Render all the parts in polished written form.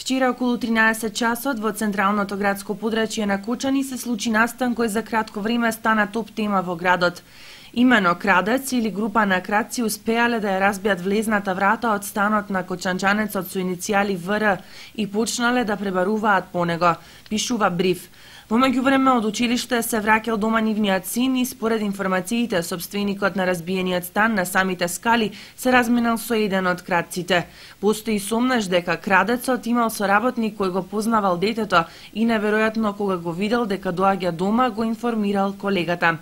Вчера околу 13 часот во централното градско подрачје на Кочани се случи настан кој за кратко време стана топ тема во градот. Имено крадец или група на крадци успеале да ја разбијат влезната врата од станот на кочанчанецот со иницијали ВР и почнале да пребаруваат по него, пишува Бриф. Во меѓувреме од училиште се враќал дома нивниот син и според информациите собственикот на разбиениот стан на самите скали се разминал со еден од крадците. Постои сомнеш дека крадецот имал соработник кој го познавал детето и неверојатно кога го видел дека доаѓа дома го информирал колегата.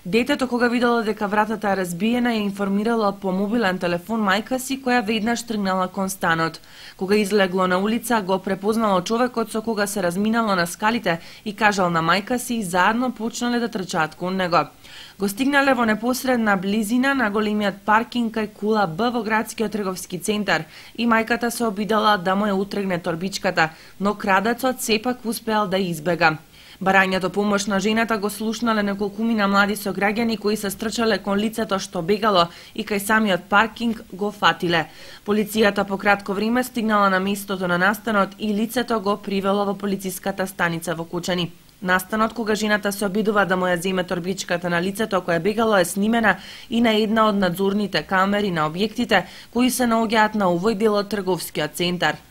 Детето кога видело дека вратата е разбиена ја информирало по мобилен телефон мајка си која веднаш тргнала кон станот. Кога излегло на улица го препознало човекот со кога се разминало на скалите и кажал на мајка си и заедно почнале да трчаат кон него. Го стигнале во непосредна близина на големиот паркинг кај кула Б во градскиот трговски центар и мајката се обидела да му ја утргне торбичката, но крадецот сепак успеал да избега. Барањето помош на жената го слушнале неколкумина млади сограѓани кои се стрчале кон лицето што бегало и кај самиот паркинг го фатиле. Полицијата по кратко време стигнала на местото на настанот и лицето го привело во полициската станица во Кочани. Настанот кога жената се обидува да му ја земе торбичката на лицето кое бегало е снимена и на една од надзорните камери на објектите кои се наоѓаат на овој дел од трговскиот центар.